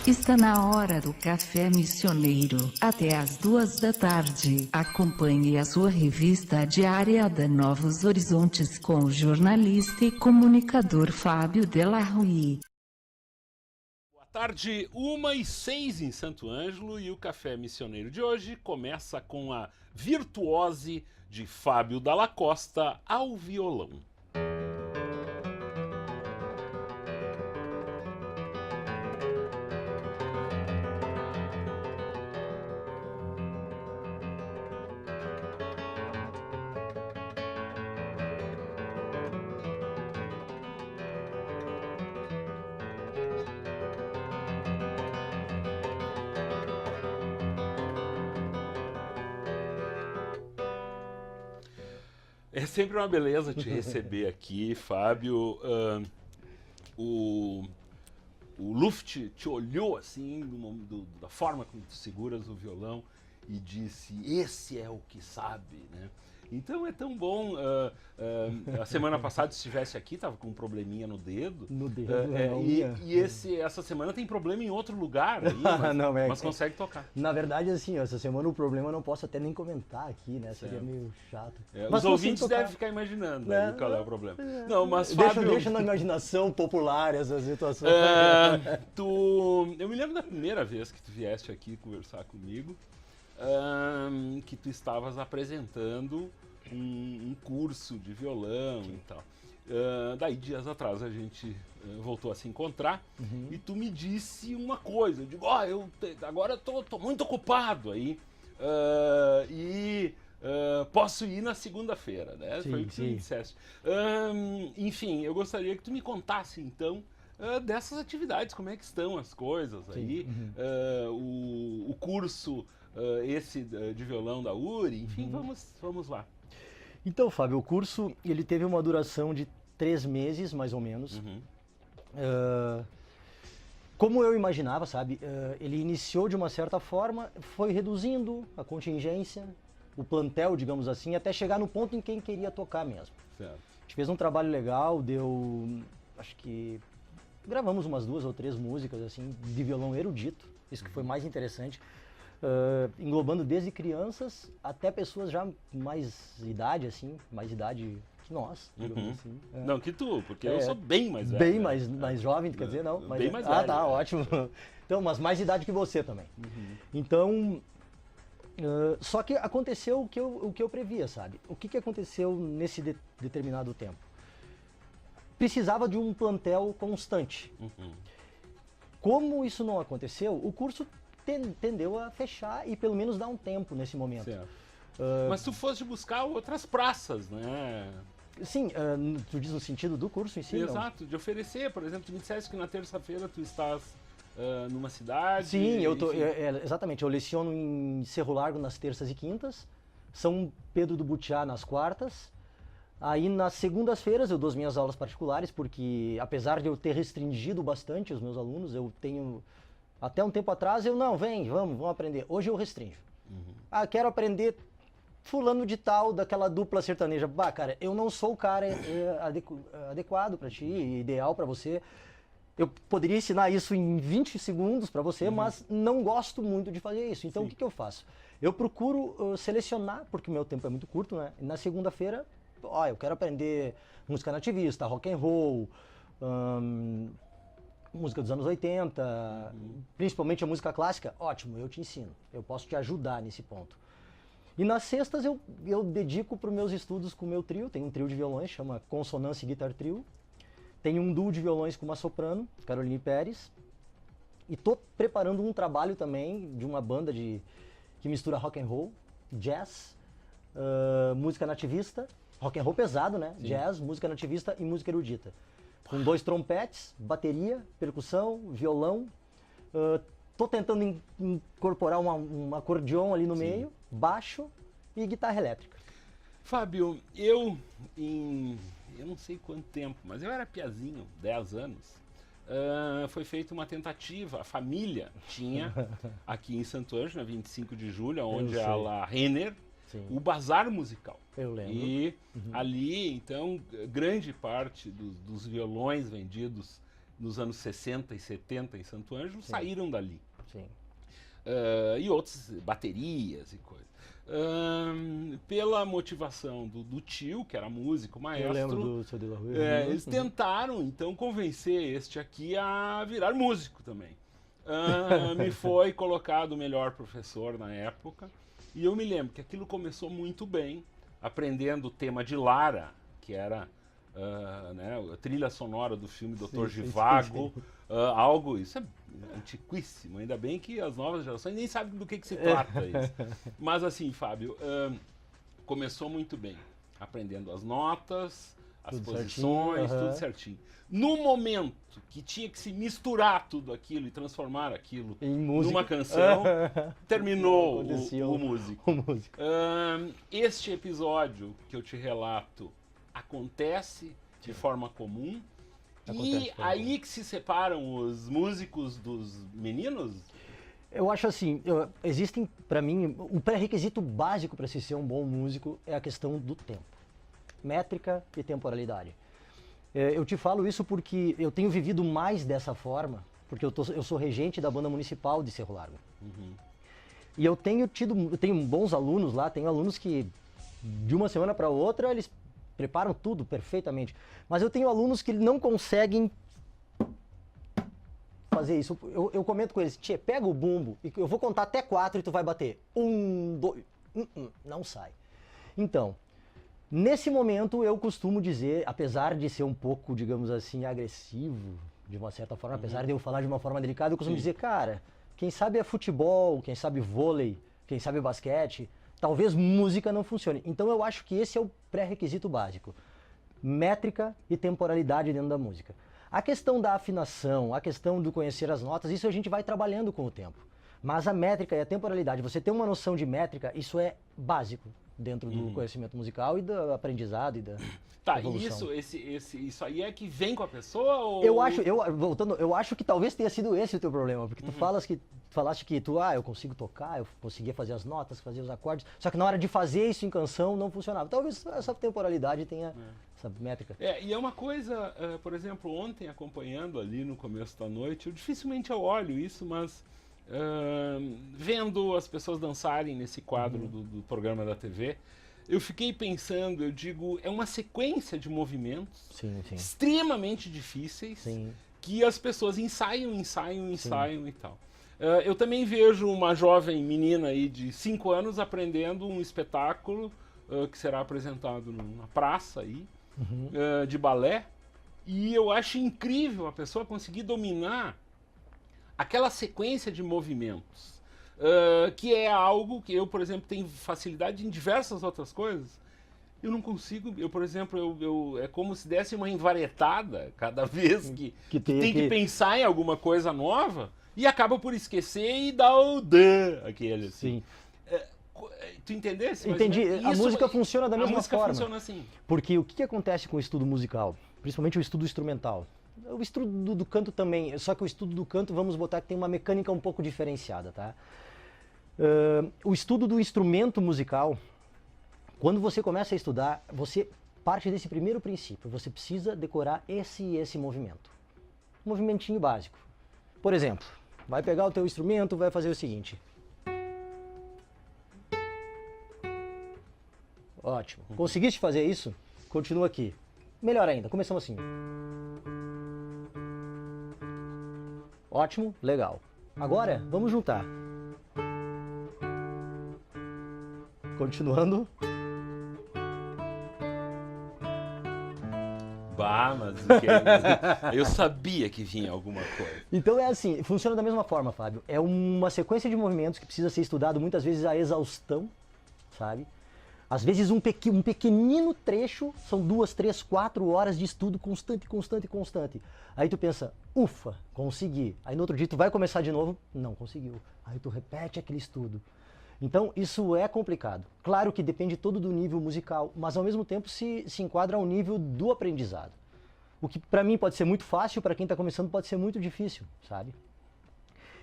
Está na hora do Café Missioneiro, até às 2 da tarde. Acompanhe a sua revista diária da Novos Horizontes com o jornalista e comunicador Fábio Della Rui. Boa tarde, 1h06 em Santo Ângelo, e o Café Missioneiro de hoje começa com a virtuose de Fábio Dalla Costa ao violão. É sempre uma beleza te receber aqui, Fábio. O Luft te olhou assim, da forma como tu seguras o violão, e disse: esse é o que sabe, né? Então é tão bom. A semana passada, se estivesse aqui, estava com um probleminha no dedo. No dedo, essa semana tem problema em outro lugar aí, mas consegue tocar. Na verdade, assim, essa semana o problema eu não posso até nem comentar aqui, né? Seria meio chato. Os ouvintes devem ficar imaginando aí qual é o problema. Não, mas Fábio... Deixa na imaginação popular essas situações. Eu me lembro da primeira vez que tu vieste aqui conversar comigo, que tu estavas apresentando um curso de violão e tal. Daí, dias atrás, a gente voltou a se encontrar, e tu me disse uma coisa. Eu digo: agora eu tô muito ocupado aí, posso ir na segunda-feira, né? Foi o que tu me disseste. Enfim, eu gostaria que tu me contasse, então, dessas atividades, como é que estão as coisas aí, o curso de violão da URI, enfim, vamos lá. Então, Fábio, o curso ele teve uma duração de 3 meses, mais ou menos. Como eu imaginava, sabe, ele iniciou de uma certa forma, foi reduzindo a contingência, o plantel, digamos assim, até chegar no ponto em quem queria tocar mesmo. Certo. A gente fez um trabalho legal, acho que gravamos umas 2 ou 3 músicas assim de violão erudito, isso que foi mais interessante. Englobando desde crianças até pessoas já mais idade que nós, digamos assim. Não que tu, porque eu sou bem mais velho. Bem mais jovem, quer dizer, não? Bem mais velho. Tá, ótimo. Então, mas mais idade que você também. Então, só que aconteceu o que eu previa, sabe? O que aconteceu nesse determinado tempo? Precisava de um plantel constante. Como isso não aconteceu, o curso tendeu a fechar e pelo menos dar um tempo nesse momento. Certo. Mas tu foste buscar outras praças, né? Sim, tu diz no sentido do curso em si? Exato, de oferecer. Por exemplo, tu me disseste que na terça-feira tu estás numa cidade. Sim, exatamente. Eu leciono em Cerro Largo nas terças e quintas, São Pedro do Butiá nas quartas. Aí nas segundas-feiras eu dou as minhas aulas particulares, porque apesar de eu ter restringido bastante os meus alunos, eu tenho... Até um tempo atrás vamos aprender. Hoje eu restringo. Quero aprender fulano de tal, daquela dupla sertaneja. Cara, eu não sou o cara adequado para ti, ideal para você. Eu poderia ensinar isso em 20 segundos para você, mas não gosto muito de fazer isso. Então, o que eu faço? Eu procuro selecionar, porque o meu tempo é muito curto, né? Na segunda-feira, eu quero aprender música nativista, rock and roll, música dos anos 80, principalmente a música clássica. Ótimo, eu te ensino. Eu posso te ajudar nesse ponto. E nas sextas eu dedico para os meus estudos com o meu trio. Tem um trio de violões, chama Consonância Guitar Trio. Tem um duo de violões com uma soprano, Caroline Pérez. E tô preparando um trabalho também de uma banda que mistura rock and roll, jazz, música nativista, rock and roll pesado, né? Sim. Jazz, música nativista e música erudita. Com 2 trompetes, bateria, percussão, violão. Tô tentando incorporar um acordeon ali no meio, baixo e guitarra elétrica. Fábio, eu não sei quanto tempo, mas eu era piazinho, 10 anos. Foi feita uma tentativa, a família tinha aqui em Santo Ângelo, na 25 de julho, onde é a Renner, o Bazar Musical. Eu lembro. E ali, então, grande parte dos violões vendidos nos anos 60 e 70 em Santo Ângelo, saíram dali. Sim. E outras baterias e coisas. Pela motivação do tio, que era músico, maestro, Eu lembro do seu De La Rue. eles tentaram então convencer este aqui a virar músico também. Me foi colocado o melhor professor na época, e eu me lembro que aquilo começou muito bem, aprendendo o tema de Lara, que era a trilha sonora do filme Dr. Zhivago, algo, isso é antiquíssimo, ainda bem que as novas gerações nem sabem do que se trata isso. Mas assim, Fábio, começou muito bem, aprendendo as notas, as Tudo posições, certinho, tudo certinho. No momento que tinha que se misturar tudo aquilo e transformar aquilo Em música. numa canção, terminou Acontecia o músico. o músico. Este episódio que eu te relato acontece de forma comum. Acontece E aí que se separam os músicos dos meninos? Eu acho assim, existem, para mim, o pré-requisito básico para se ser um bom músico é a questão do tempo. Métrica e temporalidade. Eu te falo isso porque eu tenho vivido mais dessa forma, porque eu sou regente da banda municipal de Cerro Largo. Uhum. E eu tenho bons alunos lá, tenho alunos que de uma semana para outra eles preparam tudo perfeitamente. Mas eu tenho alunos que não conseguem fazer isso. Eu comento com eles, tchê, pega o bumbo e eu vou contar até 4 e tu vai bater. 1, 2, não sai. Então, nesse momento eu costumo dizer, apesar de ser um pouco, digamos assim, agressivo, de uma certa forma, apesar de eu falar de uma forma delicada, eu costumo dizer, cara, quem sabe é futebol, quem sabe vôlei, quem sabe basquete, talvez música não funcione. Então eu acho que esse é o pré-requisito básico. Métrica e temporalidade dentro da música. A questão da afinação, a questão do conhecer as notas, isso a gente vai trabalhando com o tempo. Mas a métrica e a temporalidade, você ter uma noção de métrica, isso é básico dentro do conhecimento musical e do aprendizado e da evolução. E isso aí é que vem com a pessoa? Ou... Eu acho que talvez tenha sido esse o teu problema, porque tu falaste que eu consigo tocar, eu conseguia fazer as notas, fazer os acordes, só que na hora de fazer isso em canção não funcionava. Talvez essa temporalidade tenha essa métrica. E é uma coisa, por exemplo, ontem acompanhando ali no começo da noite, dificilmente eu olho isso, mas vendo as pessoas dançarem nesse quadro do programa da TV, eu fiquei pensando, eu digo, é uma sequência de movimentos extremamente difíceis que as pessoas ensaiam e tal. Eu também vejo uma jovem menina aí de 5 anos aprendendo um espetáculo que será apresentado numa praça aí, de balé, e eu acho incrível a pessoa conseguir dominar aquela sequência de movimentos, que é algo que eu, por exemplo, tenho facilidade em diversas outras coisas. Eu não consigo, por exemplo, é como se desse uma envaretada cada vez que tem que pensar em alguma coisa nova e acaba por esquecer e dá o aquele assim. Tu entendesse? Entendi. A música funciona da mesma forma. A música funciona assim. Porque o que acontece com o estudo musical, principalmente o estudo instrumental? O estudo do canto também, só que o estudo do canto, vamos botar que tem uma mecânica um pouco diferenciada, tá? O estudo do instrumento musical, quando você começa a estudar, você parte desse primeiro princípio, você precisa decorar esse e esse movimento. Um movimentinho básico. Por exemplo, vai pegar o teu instrumento, vai fazer o seguinte. Ótimo. Conseguiste fazer isso? Continua aqui. Melhor ainda, começamos assim. Ótimo, legal. Agora, vamos juntar. Continuando. Mas eu sabia que vinha alguma coisa. Então é assim, funciona da mesma forma, Fábio. É uma sequência de movimentos que precisa ser estudado muitas vezes a exaustão, sabe? Às vezes um pequenino trecho são 2, 3, 4 horas de estudo constante. Aí tu pensa, ufa, consegui. Aí no outro dia tu vai começar de novo, não conseguiu. Aí tu repete aquele estudo. Então isso é complicado. Claro que depende todo do nível musical, mas ao mesmo tempo se enquadra ao nível do aprendizado. O que para mim pode ser muito fácil, para quem está começando pode ser muito difícil, sabe?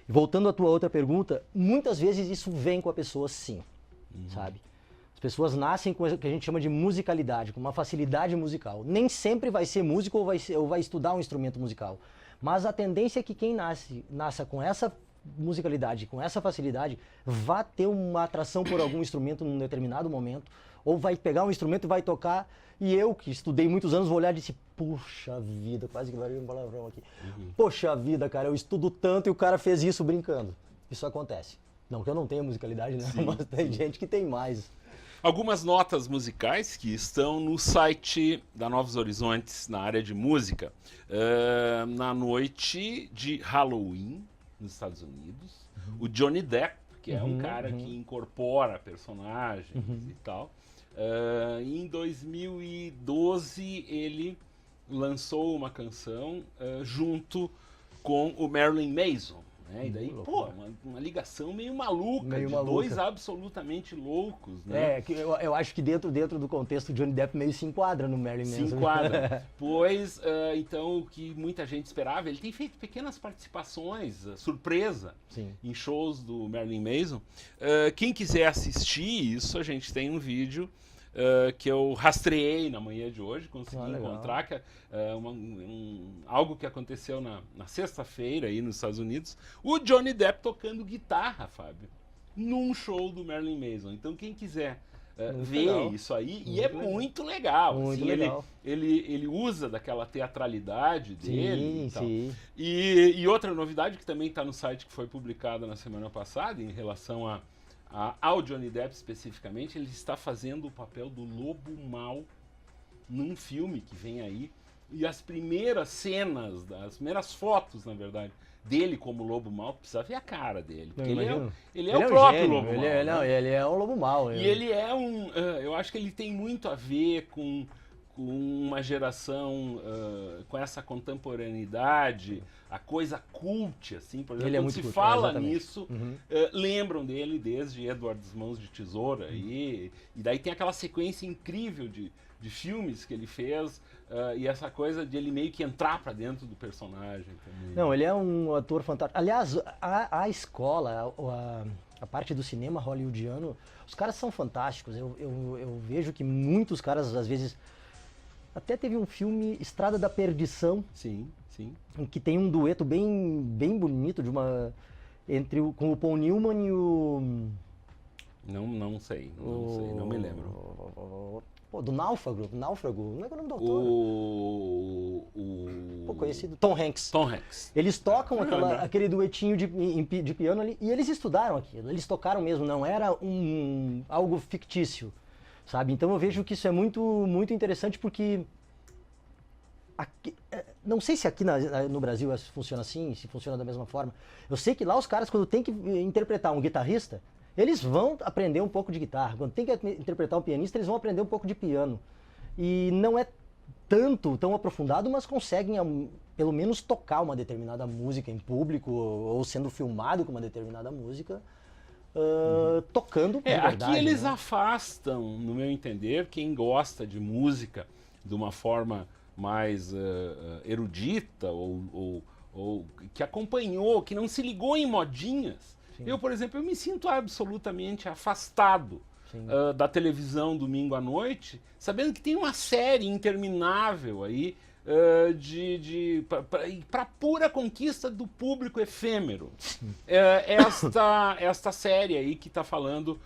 E voltando à tua outra pergunta, muitas vezes isso vem com a pessoa sim, sabe? As pessoas nascem com o que a gente chama de musicalidade, com uma facilidade musical. Nem sempre vai ser músico ou vai estudar um instrumento musical. Mas a tendência é que quem nasça com essa musicalidade, com essa facilidade, vá ter uma atração por algum instrumento num determinado momento, ou vai pegar um instrumento e vai tocar, e eu, que estudei muitos anos, vou olhar e disse, puxa vida, quase que vai um palavrão aqui. Poxa vida, cara, eu estudo tanto e o cara fez isso brincando. Isso acontece. Não que eu não tenha musicalidade, né? Sim, mas tem gente que tem mais. Algumas notas musicais que estão no site da Novos Horizontes, na área de música. Na noite de Halloween, nos Estados Unidos, o Johnny Depp, que é um cara que incorpora personagens e tal. Em 2012, ele lançou uma canção junto com o Marilyn Manson. Né? E daí, pô, uma ligação meio maluca, dois absolutamente loucos, né? Eu acho que dentro do contexto, o Johnny Depp meio se enquadra no Marilyn Manson. Se enquadra. Pois, então, o que muita gente esperava, ele tem feito pequenas participações, surpresa, em shows do Marilyn Manson. Quem quiser assistir isso, a gente tem um vídeo que eu rastreei na manhã de hoje, consegui encontrar, que é algo que aconteceu na sexta-feira aí nos Estados Unidos, o Johnny Depp tocando guitarra, Fábio, num show do Marilyn Manson. Então quem quiser ver isso aí, e é muito legal. Muito assim, legal. Ele usa daquela teatralidade dele e tal. Sim. E outra novidade que também está no site, que foi publicada na semana passada, em relação ao Johnny Depp especificamente, ele está fazendo o papel do lobo mau num filme que vem aí. E as primeiras cenas, as primeiras fotos, na verdade, dele como lobo mau, precisa ver a cara dele. Porque ele é o próprio gênio, lobo mau. Ele é um lobo mau. E ele é eu acho que ele tem muito a ver com uma geração com essa contemporaneidade, a coisa cult, assim, por exemplo, quando se fala nisso, lembram dele desde Edward das Mãos de Tesoura, e daí tem aquela sequência incrível de filmes que ele fez, e essa coisa de ele meio que entrar pra dentro do personagem também. Não, ele é um ator fantástico. Aliás, a escola, a parte do cinema hollywoodiano, os caras são fantásticos. Eu vejo que muitos caras, às vezes... Até teve um filme, Estrada da Perdição, sim, em que tem um dueto bem bonito com o Paul Newman e o... Não sei, não me lembro. Do Náufrago, não é que é o nome do autor? Conhecido, Tom Hanks. Eles tocam aquele duetinho de piano ali, e eles estudaram aquilo, eles tocaram mesmo, não era algo fictício. Sabe? Então eu vejo que isso é muito, muito interessante porque aqui, não sei se aqui no Brasil funciona assim, se funciona da mesma forma. Eu sei que lá os caras, quando tem que interpretar um guitarrista, eles vão aprender um pouco de guitarra. Quando tem que interpretar um pianista, eles vão aprender um pouco de piano. E não é tão aprofundado, mas conseguem pelo menos tocar uma determinada música em público ou sendo filmado com uma determinada música. Tocando de verdade, aqui eles né? afastam, no meu entender, quem gosta de música de uma forma mais erudita ou que acompanhou, que não se ligou em modinhas. Eu, por exemplo, eu me sinto absolutamente afastado da televisão domingo à noite, sabendo que tem uma série interminável aí para pura conquista do público efêmero. Esta série aí que está falando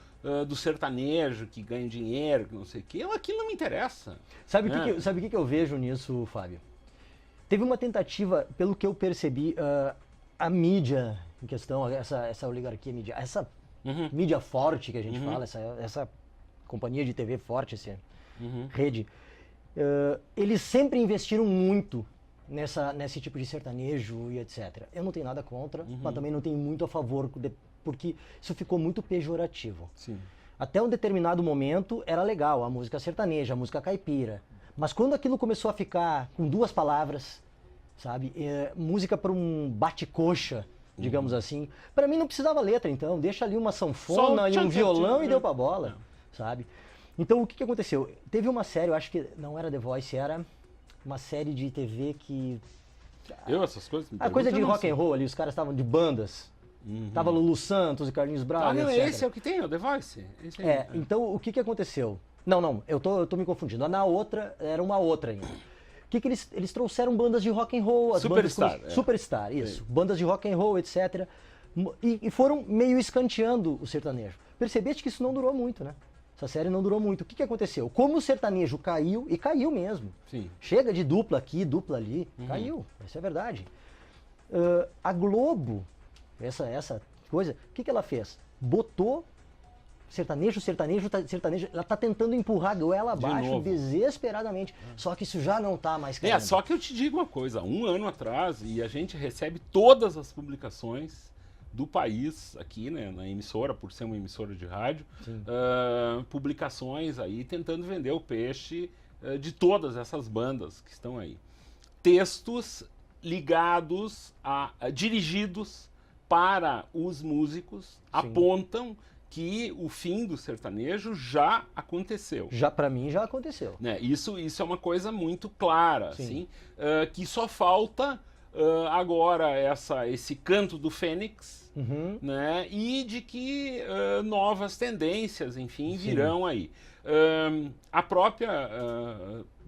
do sertanejo, que ganha dinheiro, que não sei o quê, aquilo não me interessa. Sabe o que eu vejo nisso, Fábio? Teve uma tentativa, pelo que eu percebi, a mídia em questão, essa oligarquia mídia, essa mídia forte que a gente fala, essa companhia de TV forte, essa rede, eles sempre investiram muito nesse tipo de sertanejo e etc. Eu não tenho nada contra, mas também não tenho muito a favor, porque isso ficou muito pejorativo. Sim. Até um determinado momento era legal, a música sertaneja, a música caipira. Mas quando aquilo começou a ficar com duas palavras, sabe? Música para um bate-coxa, digamos assim. Para mim não precisava letra, então. Deixa ali uma sanfona e um violão e deu pra bola, sabe? Então o que aconteceu? Teve uma série, eu acho que não era The Voice, era uma série de TV que... essas coisas... A coisa de rock and roll ali, os caras estavam de bandas. Tava Lulu Santos e Carlinhos Brown, não, etc. esse é o que tem, o The Voice. Esse aí, então o que aconteceu? Não, eu tô me confundindo. Na outra, era uma outra ainda. eles trouxeram bandas de rock and roll, as Superstar, bandas Superstar, isso, bandas de rock and roll, etc. E foram meio escanteando o sertanejo. Percebeste que isso não durou muito, né? Essa série não durou muito. O que aconteceu? Como o sertanejo caiu, e caiu mesmo. Sim. Chega de dupla aqui, dupla ali, caiu. Isso é verdade. A Globo, essa coisa, o que ela fez? Botou sertanejo, ela tá tentando empurrar a goela abaixo desesperadamente. Só que isso já não tá mais caindo. Só que eu te digo uma coisa, 1 ano atrás, e a gente recebe todas as publicações do país aqui, né, na emissora, por ser uma emissora de rádio, publicações aí tentando vender o peixe de todas essas bandas que estão aí. Textos ligados, dirigidos para os músicos, apontam que o fim do sertanejo já aconteceu. Para mim já aconteceu. Né? Isso é uma coisa muito clara, assim, que só falta agora esse canto do Fênix, né? E de que novas tendências, enfim, virão aí. A própria...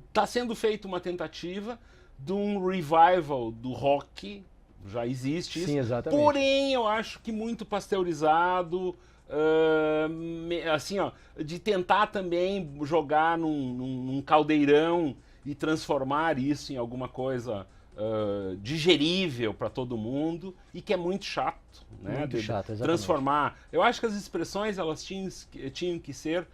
Está sendo feita uma tentativa de um revival do rock, já existe isso. Sim, exatamente. Porém, eu acho que muito pasteurizado, assim, ó, de tentar também jogar num caldeirão e transformar isso em alguma coisa digerível para todo mundo e que é muito chato, né? Muito chato, exatamente. Transformar. Eu acho que as expressões elas tinham que ser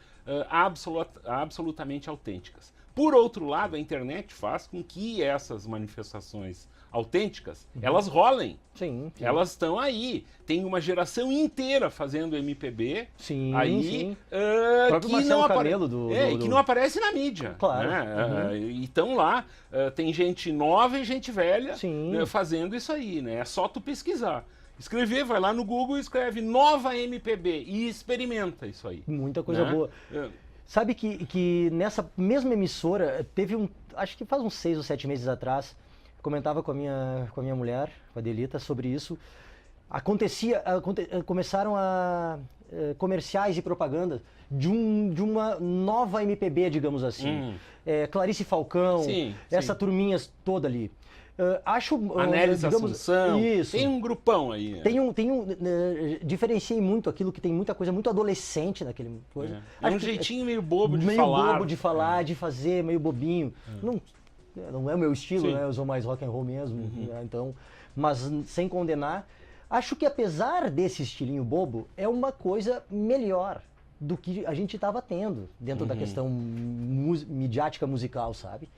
absolutamente autênticas. Por outro lado, a internet faz com que essas manifestações autênticas, elas rolem. Sim. Elas estão aí. Tem uma geração inteira fazendo MPB aí que não que não aparece na mídia. Claro. Né? E estão lá. Tem gente nova e gente velha fazendo isso aí. Né? É só tu pesquisar. Escrever, vai lá no Google e escreve nova MPB e experimenta isso aí. Muita coisa boa. Sabe que nessa mesma emissora, acho que faz uns 6 ou 7 meses atrás, comentava com a minha mulher, com a Delita, sobre isso. Começaram comerciais e propaganda de uma nova MPB, digamos assim. Clarice Falcão, essa turminha toda ali. Acho... Anélis Assunção, isso. Tem um grupão aí. Diferenciei muito aquilo que tem muita coisa muito adolescente naquele coisa. É um jeitinho meio bobo de falar. Meio bobo de falar, de fazer, meio bobinho. Não é o meu estilo, né? Eu sou mais rock and roll mesmo. Né? Então, mas sem condenar, acho que apesar desse estilinho bobo, é uma coisa melhor do que a gente estava tendo dentro da questão midiática musical, sabe?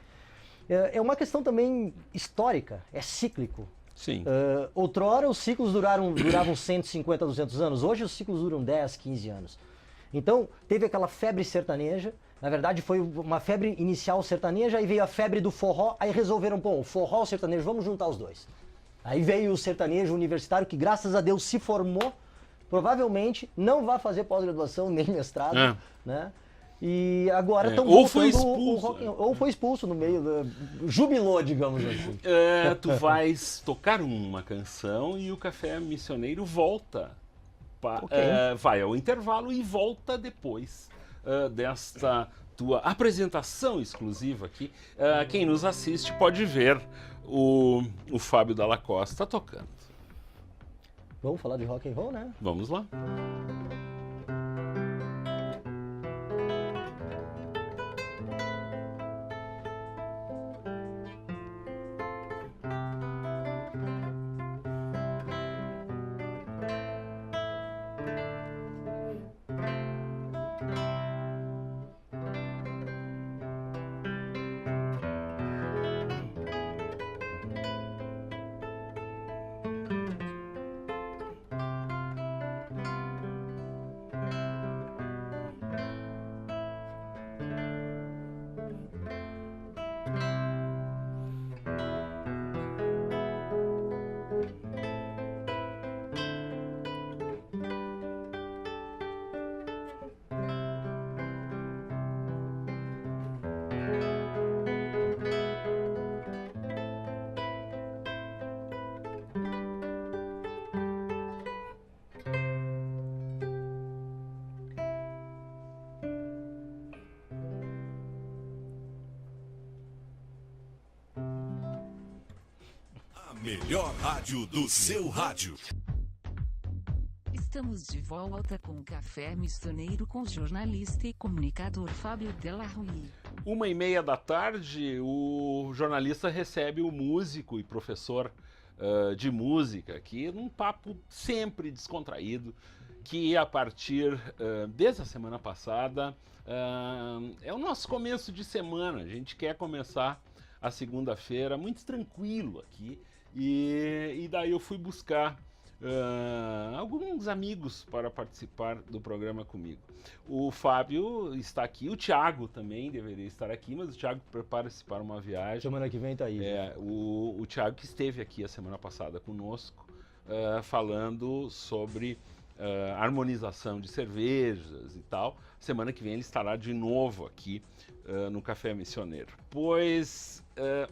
É uma questão também histórica, é cíclico. Sim. Outrora os ciclos duravam 150, 200 anos, hoje os ciclos duram 10, 15 anos. Então, teve aquela febre sertaneja, na verdade foi uma febre inicial sertaneja, aí veio a febre do forró, aí resolveram, o forró e o sertanejo, vamos juntar os dois. Aí veio o sertanejo universitário, que graças a Deus se formou, provavelmente não vai fazer pós-graduação nem mestrado, né? E agora estão ou foi expulso. Ou foi expulso no meio, jubilou, digamos assim. Tu vais tocar uma canção e o Café Missioneiro volta. Vai ao intervalo e volta depois desta tua apresentação exclusiva aqui. Quem nos assiste pode ver o Fábio Dalla Costa tocando. Vamos falar de rock and roll, né? Vamos lá. melhor rádio do seu rádio. Estamos de volta com o Café Missioneiro com o jornalista e comunicador Fábio Delarue. 1h30 da tarde, o jornalista recebe o músico e professor de música aqui, num papo sempre descontraído, que a partir desde a semana passada é o nosso começo de semana. A gente quer começar a segunda-feira muito tranquilo aqui, e daí eu fui buscar alguns amigos para participar do programa comigo. O Fábio está aqui, o Thiago também deveria estar aqui, mas o Thiago prepara-se para uma viagem. Semana que vem tá aí. O Thiago que esteve aqui a semana passada conosco, falando sobre harmonização de cervejas e tal. Semana que vem ele estará de novo aqui no Café Missioneiro. Pois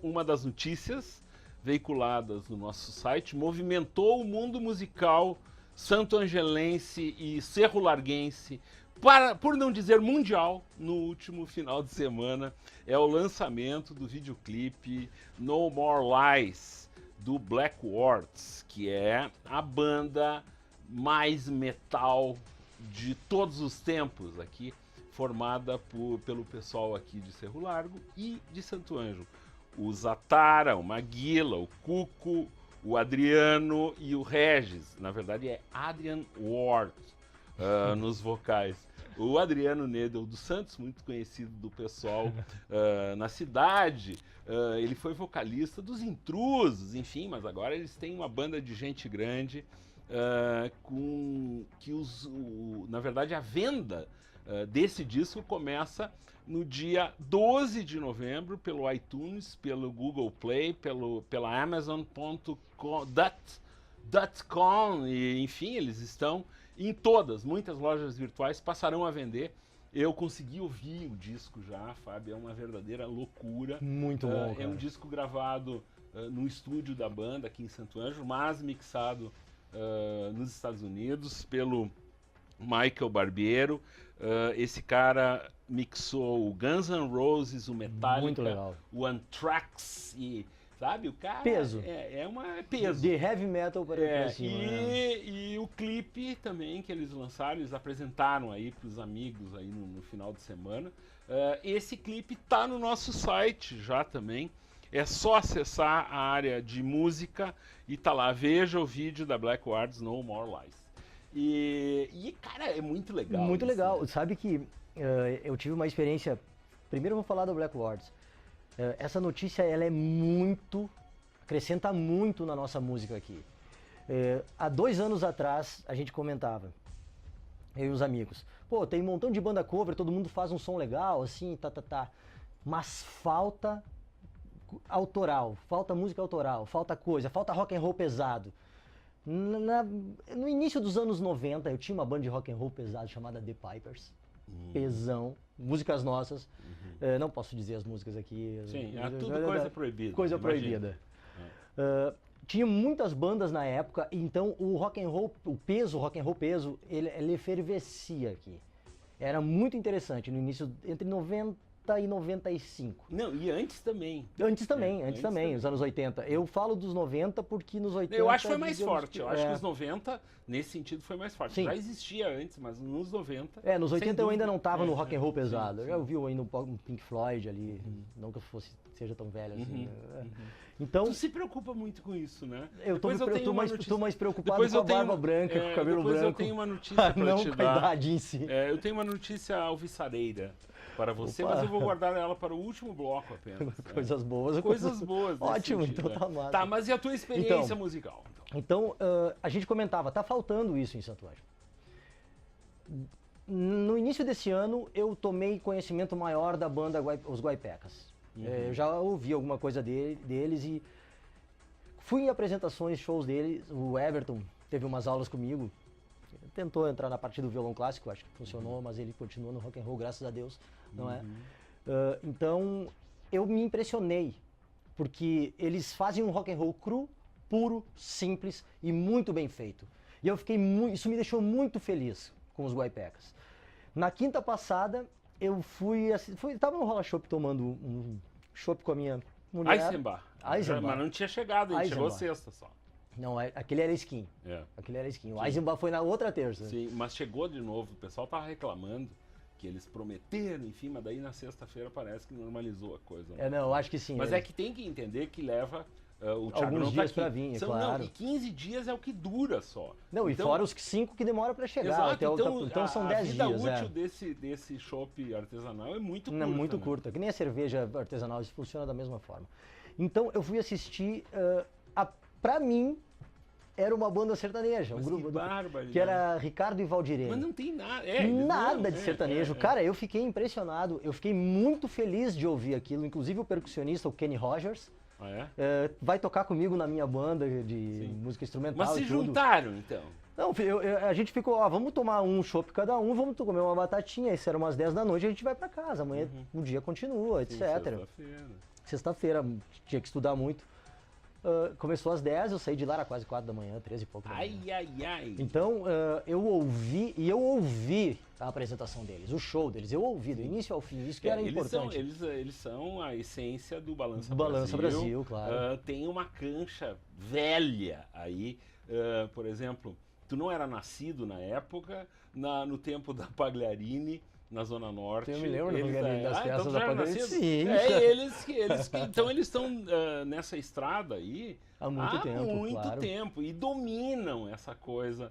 uma das notícias veiculadas no nosso site movimentou o mundo musical santo-angelense e cerro-larguense, por não dizer mundial, no último final de semana. É o lançamento do videoclipe No More Lies, do Black Words, que é a banda mais metal de todos os tempos aqui, formada pelo pessoal aqui de Cerro Largo e de Santo Ângelo. O Zatara, o Maguila, o Cuco, o Adriano e o Regis. Na verdade é Adrian Ward nos vocais. O Adriano Nedel dos Santos, muito conhecido do pessoal na cidade. Ele foi vocalista dos Intrusos, enfim, mas agora eles têm uma banda de gente grande, na verdade a venda desse disco começa no dia 12 de novembro pelo iTunes, pelo Google Play, pela Amazon.com, e enfim, eles estão em muitas lojas virtuais passarão a vender. Eu consegui ouvir o disco já, Fábio, é uma verdadeira loucura. Muito bom, cara. É um disco gravado no estúdio da banda aqui em Santo Ângelo, mas mixado nos Estados Unidos pelo Michael Barbiero. Esse cara mixou o Guns N' Roses, o Metallica, o Anthrax e, sabe, o cara... Peso. É peso. De heavy metal para cima. E o clipe também que eles lançaram, eles apresentaram aí para os amigos aí no final de semana. Esse clipe tá no nosso site já também. É só acessar a área de música e tá lá, veja o vídeo da Black Words No More Lies. E cara, é muito legal. Muito isso, legal. né? Sabe que eu tive uma experiência... Primeiro eu vou falar da Black Words. Essa notícia, ela é acrescenta muito na nossa música aqui. Há 2 anos atrás, a gente comentava, eu e os amigos, pô, tem um montão de banda cover, todo mundo faz um som legal, assim, mas falta autoral, falta música autoral, falta coisa, falta rock and roll pesado. No início dos anos 90, eu tinha uma banda de rock and roll pesado chamada The Pipers. Pesão, músicas nossas. Não posso dizer as músicas aqui. Sim, tudo coisa proibida. Coisa proibida. Tinha muitas bandas na época, então o rock and roll, o rock and roll peso, ele efervescia aqui. Era muito interessante no início, entre 90 e 95. Não, e antes também. Antes também, os anos 80. Eu falo dos 90 porque nos 80... Eu acho que foi mais forte. Eu acho que os 90, nesse sentido, foi mais forte. Sim. Já existia antes, mas nos 90... nos 80 eu ainda não estava no rock and roll pesado. Sim. Eu já ouvi ainda um Pink Floyd ali, não que eu seja tão velho assim. Então, tu se preocupa muito com isso, né? Eu tô mais preocupado com a barba branca, com o cabelo branco. Eu tenho uma notícia para te dar. Não com a idade em si. Eu tenho uma notícia alvissareira para você, mas eu vou guardar ela para o último bloco apenas. Coisas boas. Coisas boas. Ótimo, sentido, então tá massa. Tá, mas e a tua experiência musical? Então, a gente comentava, tá faltando isso em Santo Ângelo. No início desse ano, eu tomei conhecimento maior da banda Os Guaipecas. Eu já ouvi alguma coisa deles e fui em apresentações, shows deles. O Everton teve umas aulas comigo. Tentou entrar na parte do violão clássico, acho que funcionou, mas ele continua no rock and roll, graças a Deus, não é? Então, eu me impressionei, porque eles fazem um rock and roll cru, puro, simples e muito bem feito. E eu fiquei isso me deixou muito feliz com os Guaipecas. Na quinta passada, eu estava no Rola Chopp tomando um chopp com a minha mulher. Eisenbach. Mas não tinha chegado, ele chegou Eisenbach. sexta só. Não, aquele era skin. É. Aquele era skin. O Eisenbach foi na outra terça. Sim, mas chegou de novo, o pessoal tava reclamando que eles prometeram, enfim, mas daí na sexta-feira parece que normalizou a coisa. Né? Não, eu acho que sim. Mas é que tem que entender que leva o Thiago alguns não dias tá pra aqui. vir, São, claro. Não, e 15 dias é o que dura só. Não, e Então, fora os 5 que demora pra chegar. exato, Até então são 10 dias. A vida útil desse chopp artesanal é muito curta. Não, muito né? curta. Que nem a cerveja artesanal, isso funciona da mesma forma. Então eu fui assistir, pra mim, era uma banda sertaneja. Mas Um grupo que barbaridade. que era Ricardo e Valdirene. Mas não tem nada. Nada de sertanejo. Cara, eu fiquei impressionado. Eu fiquei muito feliz de ouvir aquilo. Inclusive o percussionista, o Kenny Rogers, Ah, é? vai tocar comigo na minha banda de música instrumental. Mas se e tudo. juntaram, então. Não, a gente ficou, vamos tomar um chopp cada um, vamos comer uma batatinha. Isso era umas 10 da noite, a gente vai pra casa. Amanhã o dia continua, etc. Sim, sexta-feira. Sexta-feira, tinha que estudar muito. Começou às 10, eu saí de lá, era quase 4 da manhã, 13 e pouco da manhã. Ai. Então, eu ouvi a apresentação deles, o show deles, eu ouvi do início ao fim, isso que era importante. Eles são a essência do Balança Balança Brasil. Brasil, claro. Tem uma cancha velha aí, por exemplo, tu não era nascido na época, no tempo da Pagliarini, na Zona Norte. Eu me lembro das peças então da já Pagliarini. nascido? Sim. Então eles estão nessa estrada aí Há muito tempo e dominam essa coisa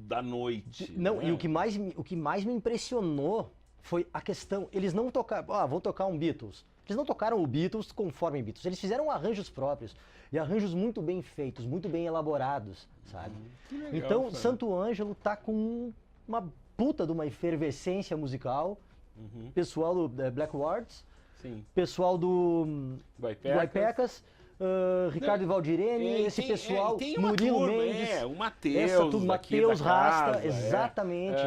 da noite. Não, né? e o que mais me impressionou foi a questão, eles não tocaram, vão tocar um Beatles. Eles não tocaram o Beatles conforme Beatles, eles fizeram arranjos próprios, e arranjos muito bem feitos, muito bem elaborados, sabe? Que legal, Então, cara. Santo Ângelo tá com uma puta de uma efervescência musical, pessoal do Black Wards, Sim. pessoal do Guaipecas, Ricardo e Valdirene, esse pessoal, tem uma Murilo turma, Mendes, o Matheus, essa turma, aqui Matheus da Rasta, casa, exatamente.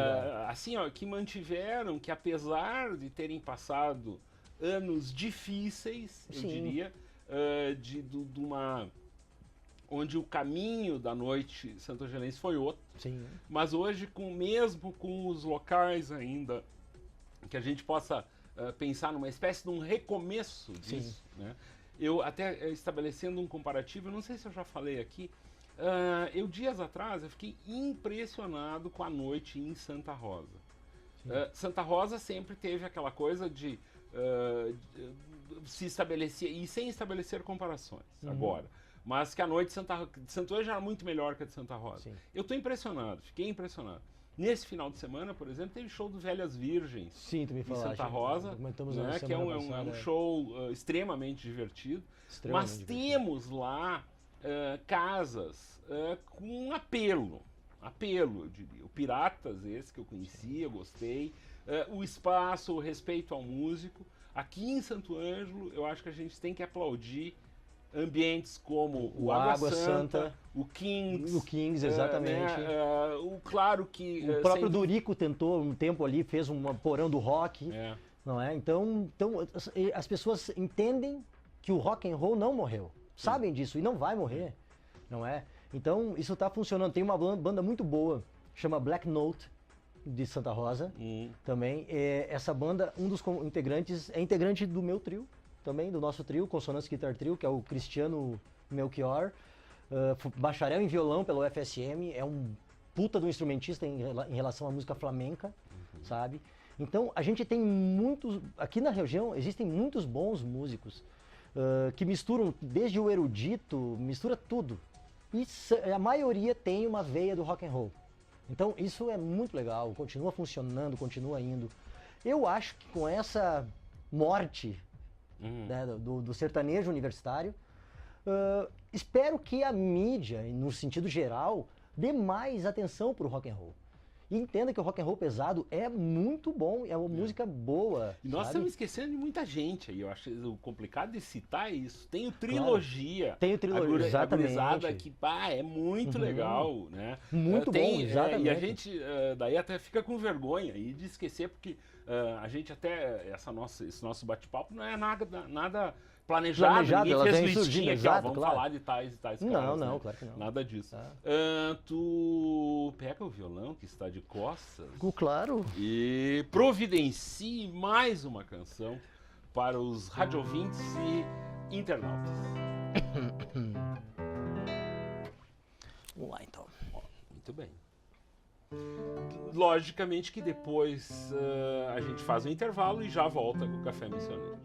assim, ó, que mantiveram, que apesar de terem passado anos difíceis, eu Sim. diria, de uma onde o caminho da noite santo-angelense foi outro, Sim. mas hoje mesmo com os locais ainda, que a gente possa pensar numa espécie de um recomeço disso, né? Eu até estabelecendo um comparativo, eu não sei se eu já falei aqui, dias atrás eu fiquei impressionado com a noite em Santa Rosa. Santa Rosa sempre teve aquela coisa de se estabelecer, e sem estabelecer comparações agora, mas que a noite de Santo Ângelo era muito melhor que a de Santa Rosa. Sim. Eu estou impressionado, fiquei impressionado. Nesse final de semana, por exemplo, teve show do Velhas Virgens. Sim, tu me Em falaste. Santa Rosa, Comentamos né, que é um show extremamente divertido. Mas temos lá casas com um apelo, eu diria. O Piratas, esse que eu conhecia, gostei. O espaço, o respeito ao músico. Aqui em Santo Ângelo, eu acho que a gente tem que aplaudir ambientes como o Água Santa, o Kings. O Kings, exatamente. Claro que... O próprio Dorico tentou um tempo ali, fez um porão do rock, não é? Então as pessoas entendem que o rock and roll não morreu, sabem disso e não vai morrer, não é? Então isso está funcionando. Tem uma banda muito boa, chama Black Note, de Santa Rosa, também. Essa banda, um dos integrantes, é integrante do meu trio, também, do nosso trio, Consonância Guitar Trio, que é o Cristiano Melchior, bacharel em violão pela UFSM, é um puta do instrumentista em relação à música flamenca, sabe? Então, a gente tem aqui na região, existem muitos bons músicos que misturam, desde o erudito, mistura tudo. E a maioria tem uma veia do rock and roll. Então, isso é muito legal, continua funcionando, continua indo. Eu acho que com essa morte né, do sertanejo universitário, espero que a mídia, no sentido geral, dê mais atenção para o rock and roll. E entenda que o rock and roll pesado é muito bom, é uma música boa. E nós sabe? estamos esquecendo de muita gente aí. Eu acho o complicado de citar é isso. Tem o Trilogia. Claro. Tem o Trilogia, exatamente. Que é muito legal, né? Muito bom, exatamente. E a gente daí até fica com vergonha aí de esquecer, porque a gente até, esse nosso bate-papo não é nada planejado, ninguém ela fez vem listinha surgindo, aqui, exato, vamos claro. falar de tais e tais Não, caras, não, né? claro que não. Nada disso. Tu pega o violão que está de costas Claro. e providencie mais uma canção para os radiovintes e internautas. Vamos lá, então. Muito bem. Logicamente que depois a gente faz um intervalo e já volta com o Café Missioneiro.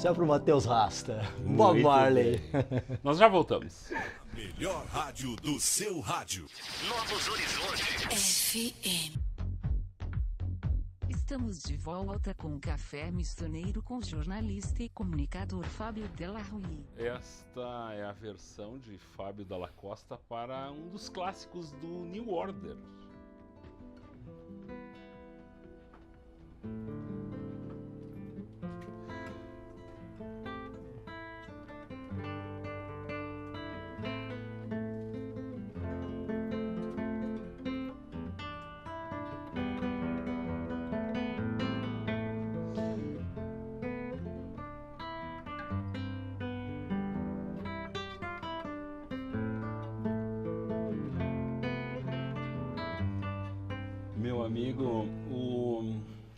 Isso é pro Matheus Rasta. Bob Muito Marley. bem. Nós já voltamos. Melhor rádio do seu rádio. Novos Horizontes. FM. Estamos de volta com o Café Missioneiro com o jornalista e comunicador Fábio Della Rui. Esta é a versão de Fábio Dalla Costa para um dos clássicos do New Order. Meu amigo,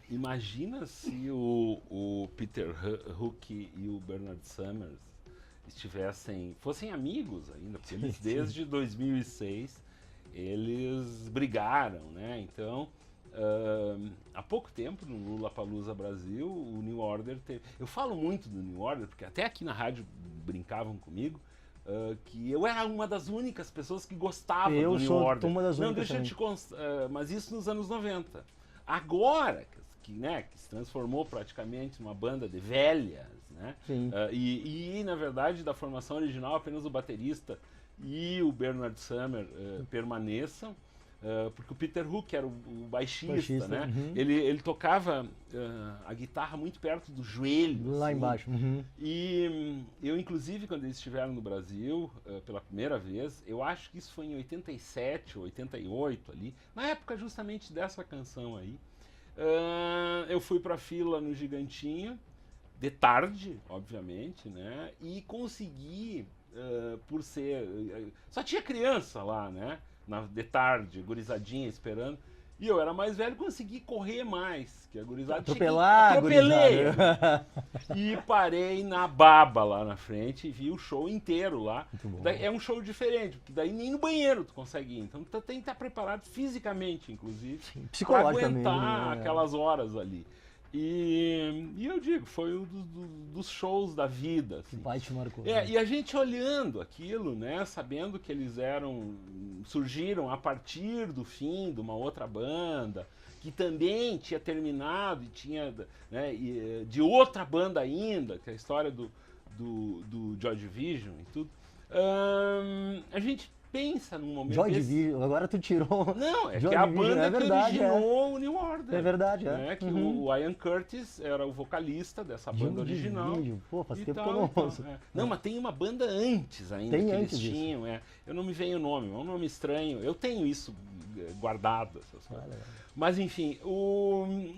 imagina se o Peter Hook e o Bernard Summers fossem amigos ainda, porque eles desde 2006 eles brigaram, né? Então, há pouco tempo no Lollapalooza Brasil, o New Order teve... Eu falo muito do New Order, porque até aqui na rádio brincavam comigo, que eu era uma das únicas pessoas que gostava do New Order. Eu sou uma das Não, únicas deixa eu também. te mas isso nos anos 90. Agora, que se transformou praticamente numa banda de velhas, né? Sim. Na verdade, da formação original, apenas o baterista e o Bernard Summer permaneçam, porque o Peter Hook era o baixista, né? Uhum. Ele tocava a guitarra muito perto do joelho. Lá assim. embaixo. Uhum. E eu, inclusive, quando eles estiveram no Brasil pela primeira vez, eu acho que isso foi em 87 ou 88 ali, na época justamente dessa canção aí, eu fui pra fila no Gigantinho, de tarde, obviamente, né? E consegui, por ser... só tinha criança lá, né? De tarde, gurizadinha esperando. E eu era mais velho, consegui correr mais que a gurizada. Atropelei! E parei na baba lá na frente e vi o show inteiro lá. É um show diferente, porque daí nem no banheiro tu consegue ir. Então tu tem que estar preparado fisicamente, inclusive, para aguentar aquelas horas ali. E eu digo, foi um dos shows da vida. Assim. Vai te marcou. E a gente olhando aquilo, né, sabendo que eles surgiram a partir do fim de uma outra banda, que também tinha terminado e tinha, né, de outra banda ainda, que é a história do Joy Division e tudo. A gente pensa num momento Joy Division, agora tu tirou... Não, Joy que é a Division, banda verdade, que originou o New Order. É verdade, né? Que o Ian Curtis era o vocalista dessa banda original. Pô, faz tempo tal, que eu não ouço. Não, mas tem uma banda antes ainda Tem que antes eles disso. tinham. Eu não me vem o nome, é um nome estranho. Eu tenho isso guardado, essas coisas. Mas enfim,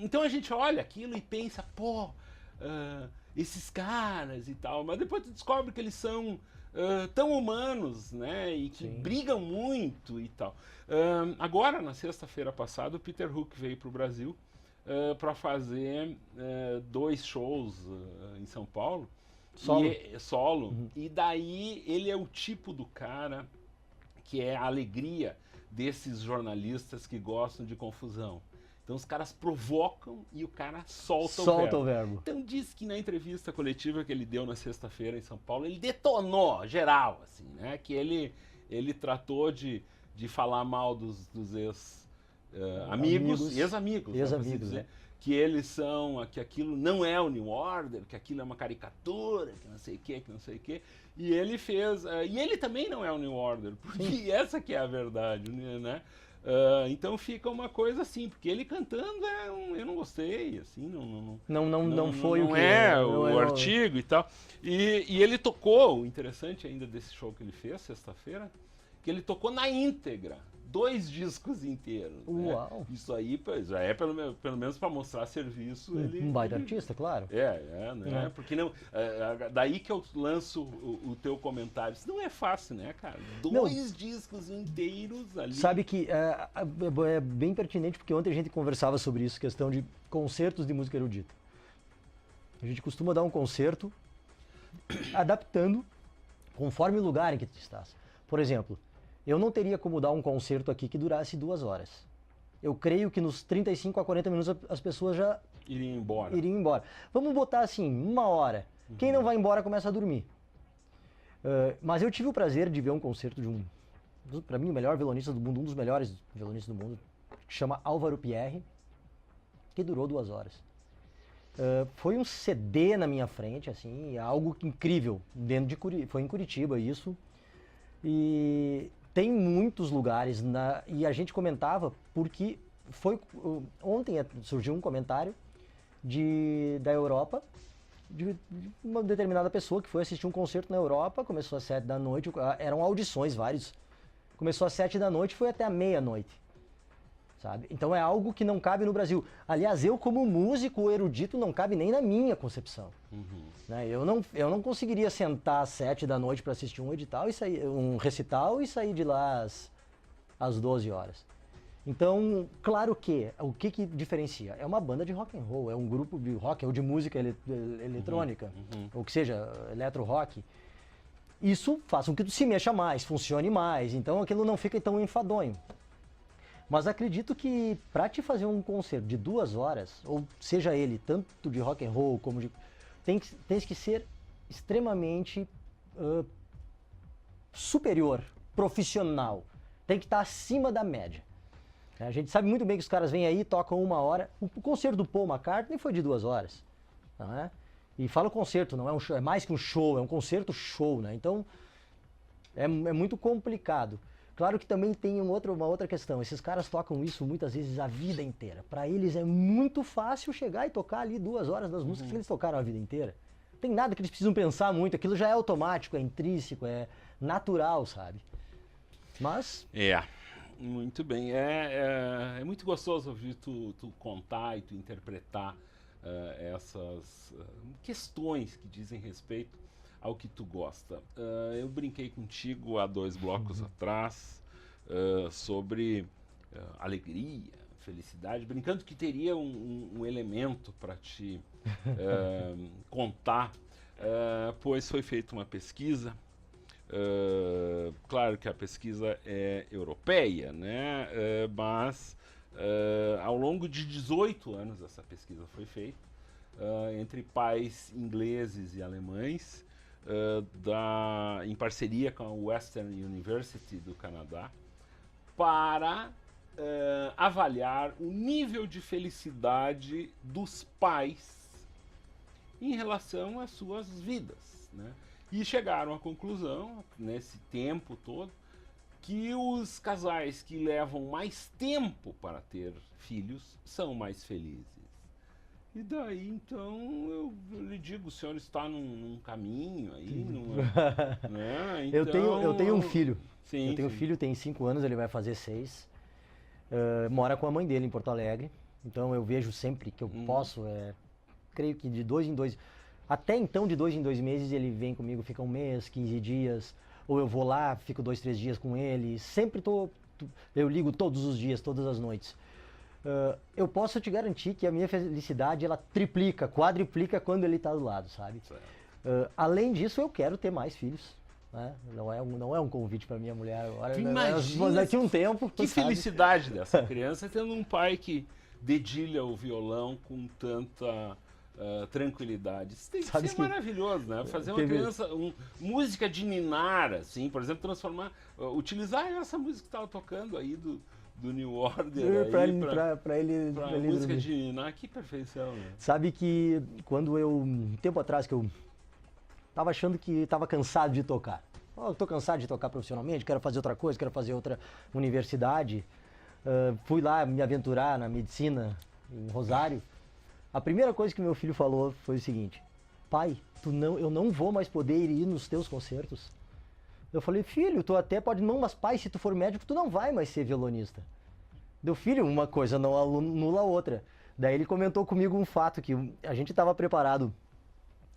então a gente olha aquilo e pensa, pô, esses caras e tal. Mas depois tu descobre que eles são... tão humanos, né, e que brigam muito e tal. Agora, na sexta-feira passada, o Peter Hook veio para o Brasil para fazer 2 shows em São Paulo. Solo. E daí ele é o tipo do cara que é a alegria desses jornalistas que gostam de confusão. Então os caras provocam e o cara solta Solta o o verbo. Então diz que na entrevista coletiva que ele deu na sexta-feira em São Paulo, ele detonou geral, assim, né? Que ele tratou de falar mal dos amigos, ex-amigos, né, pra se dizer, né? que eles são, que aquilo não é o New Order, que aquilo é uma caricatura, que não sei o que não sei o que. E ele fez, e ele também não é o New Order, porque essa que é a verdade, né? Então fica uma coisa assim, porque ele cantando eu não gostei, assim, Não foi o que... o artigo e tal. E ele tocou, o interessante ainda desse show que ele fez sexta-feira, que ele tocou na íntegra, 2 discos inteiros. Uau! Né? Isso aí já é pelo menos para mostrar serviço. Um baita artista, claro. Né? Porque não, daí que eu lanço o teu comentário. Isso não é fácil, né, cara? 2 discos inteiros ali. Sabe que é bem pertinente, porque ontem a gente conversava sobre isso, questão de concertos de música erudita. A gente costuma dar um concerto adaptando conforme o lugar em que tu estás. Por exemplo, eu não teria como dar um concerto aqui que durasse 2 horas. Eu creio que nos 35 a 40 minutos as pessoas já iriam embora. Vamos botar assim, 1 hora. Quem não vai embora começa a dormir. Mas eu tive o prazer de ver um concerto de para mim, o melhor violonista do mundo, um dos melhores violonistas do mundo, que chama Álvaro Pierre, que durou 2 horas. Foi um CD na minha frente, assim, algo incrível. Foi em Curitiba isso. E tem muitos lugares, e a gente comentava porque ontem surgiu um comentário da Europa, de uma determinada pessoa que foi assistir um concerto na Europa, começou às 7 da noite, eram audições vários, começou às 7 da noite e foi até a meia-noite, sabe? Então é algo que não cabe no Brasil. Aliás, eu como músico erudito não cabe nem na minha concepção. Né? Eu não conseguiria sentar às 7 da noite para assistir um recital e sair de lá às 12 horas. Então, claro que, o que diferencia? É uma banda de rock and roll, é um grupo de rock ou de música eletrônica, ou que seja, eletro-rock. Isso faz com que tu se mexa mais, funcione mais, então aquilo não fica tão enfadonho. Mas acredito que para te fazer um concerto de 2 horas, ou seja ele tanto de rock and roll como de... Tens que ser extremamente superior, profissional. Tem que estar acima da média. A gente sabe muito bem que os caras vêm aí, tocam 1 hora. O concerto do Paul McCartney foi de 2 horas. Não é? E fala concerto, não é um show, é mais que um show, é um concerto-show, né? Então, é muito complicado. Claro que também tem uma outra questão. Esses caras tocam isso muitas vezes a vida inteira. Para eles é muito fácil chegar e tocar ali 2 horas das músicas que eles tocaram a vida inteira. Não tem nada que eles precisam pensar muito. Aquilo já é automático, é intrínseco, é natural, sabe? Mas... Muito bem. É muito gostoso ouvir tu contar e tu interpretar essas questões que dizem respeito ao que tu gosta. Eu brinquei contigo há 2 blocos atrás sobre alegria, felicidade, brincando que teria um elemento para te contar, pois foi feita uma pesquisa. Claro que a pesquisa é europeia, né? Mas ao longo de 18 anos essa pesquisa foi feita entre pais ingleses e alemães, em parceria com a Western University do Canadá, para avaliar o nível de felicidade dos pais em relação às suas vidas, né? E chegaram à conclusão, nesse tempo todo, que os casais que levam mais tempo para ter filhos são mais felizes. E daí, então, eu lhe digo, o senhor está num caminho aí, né? Então, eu tenho um filho. Sim, eu tenho um filho, tem 5 anos, ele vai fazer 6. Mora com a mãe dele em Porto Alegre. Então eu vejo sempre que eu posso, creio que de 2 em 2... Até então, de 2 em 2 meses, ele vem comigo, fica 1 mês, 15 dias, ou eu vou lá, fico 2, 3 dias com ele, sempre eu ligo todos os dias, todas as noites. Eu posso te garantir que a minha felicidade, ela triplica, quadriplica quando ele está do lado, sabe? Além disso, eu quero ter mais filhos, né? Não é um convite para minha mulher agora, imagina daqui a um tempo. Que felicidade dessa criança tendo um pai que dedilha o violão com tanta tranquilidade. Isso tem que Sabe ser que- maravilhoso, né? Fazer uma Teve- criança, música de ninar, assim, por exemplo, utilizar essa música que estava tocando aí do New Order Pra aí ele, pra ele música dormir. de ninar, que perfeição, né? Sabe que quando um tempo atrás que eu tava achando que tava cansado de tocar. Oh, eu tô cansado de tocar profissionalmente, quero fazer outra coisa, quero fazer outra universidade. Fui lá me aventurar na medicina em Rosário. A primeira coisa que meu filho falou foi o seguinte: pai, eu não vou mais poder ir nos teus concertos. Eu falei: filho, tu até pode não, mas pai, se tu for médico, tu não vai mais ser violonista. Meu filho, uma coisa não anula a outra. Daí ele comentou comigo um fato, que a gente estava preparado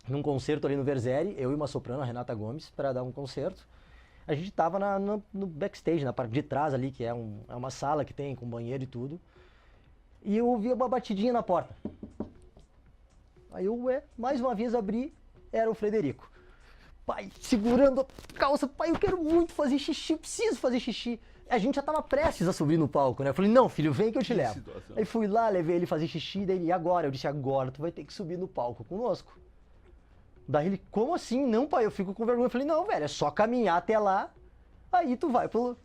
num concerto ali no Verzeri, eu e uma soprano, a Renata Gomes, para dar um concerto. A gente estava no backstage, na parte de trás ali, que é uma sala que tem com banheiro e tudo. E eu ouvi uma batidinha na porta. Aí eu, mais uma vez abri, era o Frederico. Pai, segurando a calça, pai, eu quero muito fazer xixi, eu preciso fazer xixi. A gente já tava prestes a subir no palco, né? Eu falei: não, filho, vem que eu te levo. situação. Aí fui lá, levei ele fazer xixi, daí e agora? Eu disse: agora tu vai ter que subir no palco conosco. Daí ele: como assim? Não, pai, eu fico com vergonha. Eu falei: não, velho, é só caminhar até lá, aí tu vai pelo...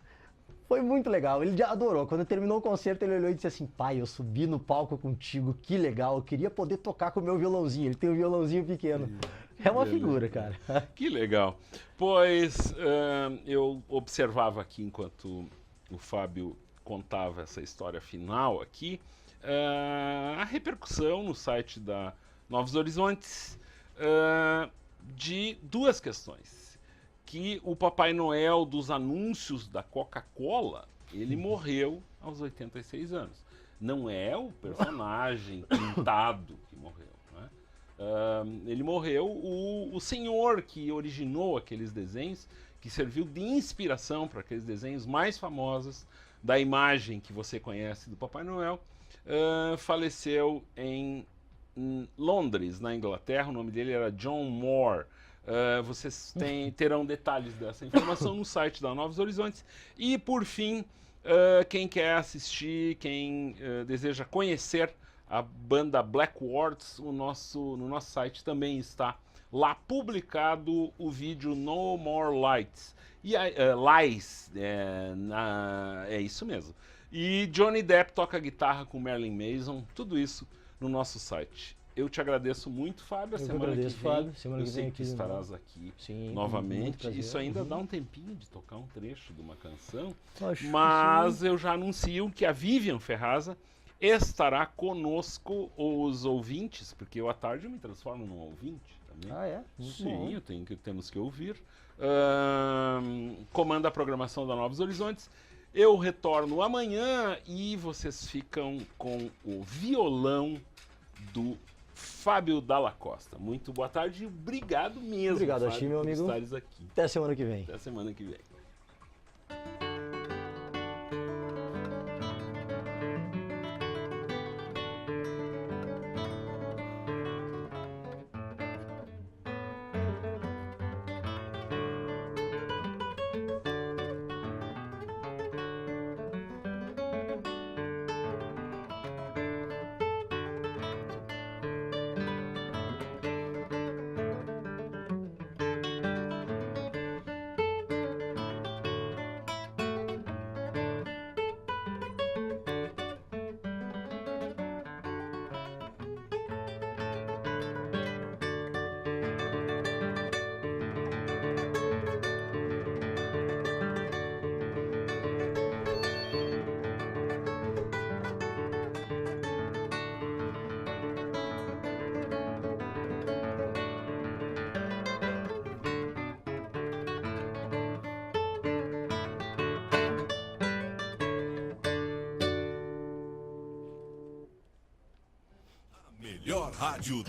Foi muito legal, ele já adorou. Quando terminou o concerto, ele olhou e disse assim: pai, eu subi no palco contigo, que legal, eu queria poder tocar com o meu violãozinho. Ele tem um violãozinho pequeno. É uma figura, cara. Que legal. Pois eu observava aqui enquanto o Fábio contava essa história final aqui, a repercussão no site da Novos Horizontes de duas questões. Que o Papai Noel dos anúncios da Coca-Cola, ele morreu aos 86 anos. Não é o personagem pintado que morreu, né? Ele morreu o senhor que originou aqueles desenhos, que serviu de inspiração para aqueles desenhos mais famosos da imagem que você conhece do Papai Noel, faleceu em Londres, na Inglaterra. O nome dele era John Moore. Vocês terão detalhes dessa informação no site da Novos Horizontes. E, por fim, quem quer assistir, quem deseja conhecer a banda Black Words, no nosso site também está lá publicado o vídeo No More Lights. Lies, é isso mesmo. E Johnny Depp toca guitarra com Marilyn Manson, tudo isso no nosso site. Eu te agradeço muito, Fábio. Eu agradeço, Fábio. Semana eu que sei vem que aqui estarás aqui Sim, muito novamente. prazer. Isso ainda dá um tempinho de tocar um trecho de uma canção, Acho que mas eu já anuncio que a Vivian Ferraza estará conosco, os ouvintes, porque eu à tarde eu me transformo num ouvinte também. Ah, é? Muito bom. Sim, temos que ouvir. Comanda a programação da Novos Horizontes. Eu retorno amanhã e vocês ficam com o violão do Fábio Dalla Costa. Muito boa tarde e obrigado mesmo, Obrigado a Fábio, ti, meu por amigo. estares aqui. Até semana que vem. Até semana que vem. Melhor rádio